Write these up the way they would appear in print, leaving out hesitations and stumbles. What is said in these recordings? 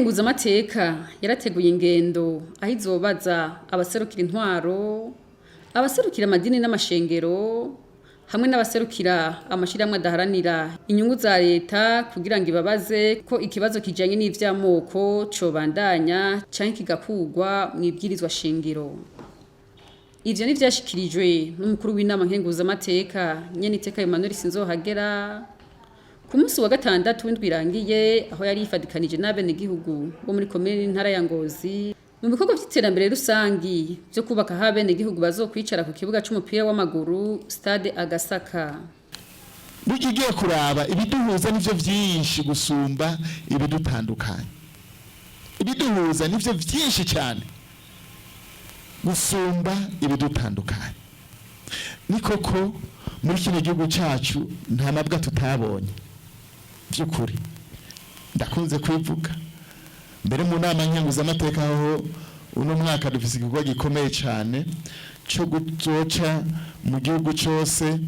Nkenguzamateka yarateguye ingendo aho izobaza abaserukira intwaro, abaserukira amadini n'amashengero hamwe n'abaserukira amashirahamwe adaharanira inyungu za Reta kugira ngo ibabaze ko ikibazo kijanye n'ivy'amoko cobandanya canke kigakurwa mw'Ibwirizwa shingiro. Ivyo ni vyashikirijwe n'umukuru w'Inama Nkenguzamateka Nyeniteka Emmanuel SINZOHAGERA ku munsi wa gatandatu w'indwi irangiye aho yari yifadikanije n'abenegihugu bo muri komine n'intara ya Ngozi mu bikorwa vy'iterambere rusangi vyo kubaka aho abenegihugu bazokwicara ku kibuga c'umupira w'amaguru Stade Agasaka. Bigiye kuraba ibiduhuza nivyo vyinshi gusumba ibidutandukanye. Ibiduhuza nivyo vyinshi cyane gusumba ibidutandukanye. Ni koko muri kino gihugu cacu nta nabwa tutabonye by'ukuri ndakunze kwivuga mbere mu nama nkenguzamateka aho uno mwaka dufise igikorwa gikomeye cyane cyo guzoca mu gihugu cyose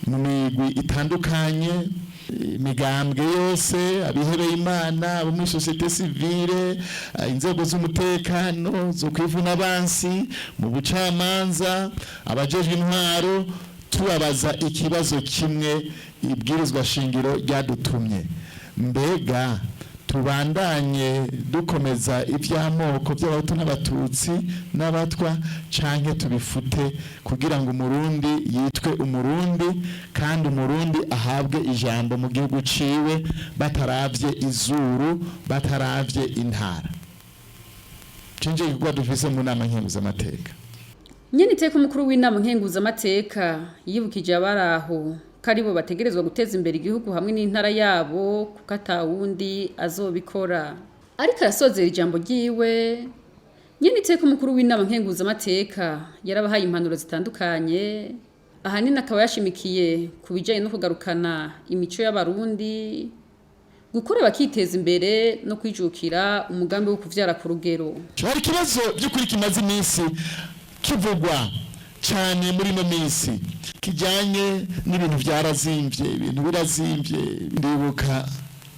mu migwi itandukanye imigambwe yose abihebeye Imana abo muri societe civile inzego z'umutekano zo kwivuna abansi mu bucamanza abajejwe intwaro tubabaza ikibazo kimwe ibwirizwa shingiro ryadutumye mbega tubandanye dukomeza ivy'amoko by'abahutu n'abatutsi n'abatwa canke tubifute kugira ngo umurundi yitwe umurundi kandi umurundi ahabwe ijambo mu gihugu ciwe bataravye izuru bataravye intara cinje igwa dufise mu nama nkenguzamateka. Nyeniteka Umukuru w'Inama Nkenguzamateka yibukije abaraho karibo bategerezwa guteza imbere igihugu hamwe n'intara yabo kuko atawundi azobikora. Ariko arasozera ijambo ryiwe Nyeniteka Umukuru w'Inama Nkenguzamateka yarabahaye impanuro zitandukanye ahanini akaba yashimikiye ku bijanye no kugarukana imico y'abarundi gukora bakiteza imbere no kwijukira umugambi wo kuvyara ku rugero. Hari ikibazo by'ukuri kimaze iminsi kivugwa cyane muri no minsi kijanye n'ibintu byarazimvye ibintu birazimvye ndibuka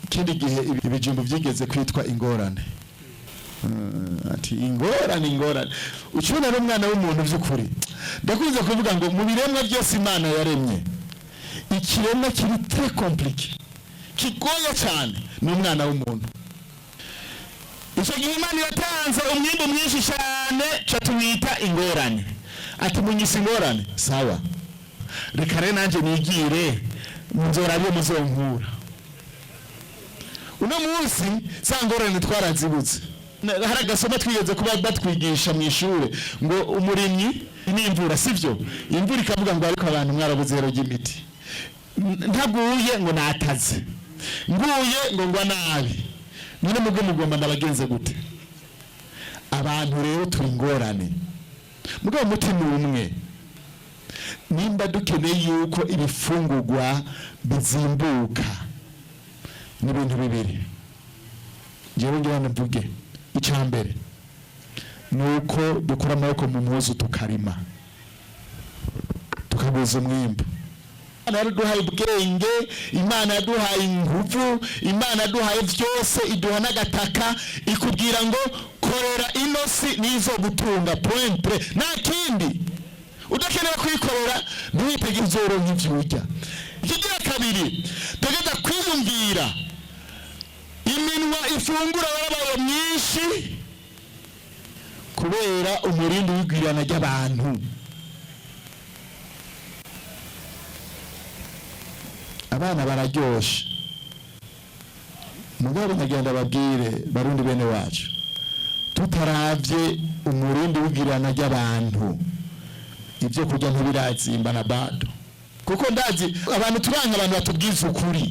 kindi gihe ibijumbo vyigeze kwitwa ingorane ati ingorane ucuna n'umwana w'umuntu by'ukuri ndakunze kuvuga ngo mu biremwa byose Imana yaremye ikiremwa kiri très compliqué kigoye cyane n'umwana w'umuntu. Icyo gihe Imana yatanze umwimbo mwinshi cyane cyo tuwita ingorane ati munyise ingorane sawa reka rero nanje nigire nzorabye muzonkura uno munsi za ngorane twarazibutse hari agasoma twigeze kuba batwigisha mu ishure ngo umurimyi n'imvura sivyo imvura ikavuga ngo ariko abantu mwarabuze rero ry'imiti ntaguye ngo nataze nguye ngo ngwa nabi none mugwe mugomba ndabagenze gute abantu rero turi ingorane mugabo umutima umwe nimba dukeneye yuko ibifungurwa bizimbuka n'ibintu bibiri jewe ngira mvuge icambere nuko dukora amaboko mu mpuzu tukarima tukaguza umwimbo. Imana yaduhaye ubwenge, Imana yaduhaye inguvu, Imana yaduhaye vyose iduha n'agataka ikubwira ngo korera inosi nizo gutunga point pre na kindi udakeneye kwikorera ntuhitege izoro nk'ivyurya. Ikigira kabiri tegeza kwiyumvira iminwa ifungura wabaye myinshi kubera umurindi w'igwirana ry'abantu. Abana bararyoshe mugabo nagenda babwire barundi bene wacu tutaravye umurindi w'igirana ry'abantu ivyo kurya ntibirazimba na bado kuko ndazi abantu turanga abantu batubwiza ukuri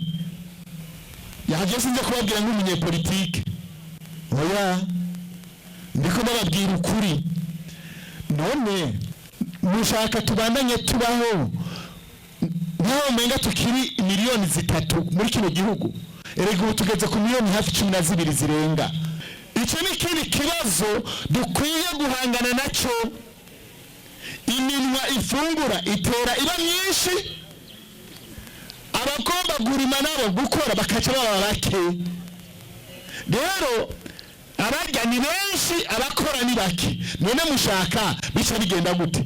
yaje sinze kubabwira nk'umunyepolitike oya ndiko ndababwira ukuri none mushaka tubandanye tubaho ntaho menga tukiri miliyoni 3 muri kino gihugu erego tugeze ku miliyoni hafi 12 zirenga. Icyo ni kindi kibazo dukwiye guhangana naco. Iminwa ifungura itera iba myinshi abagomba gurima nabo gukora bakaca baba bake. Rero abarya ni benshi abakora ni bake none mushaka bica bigenda gute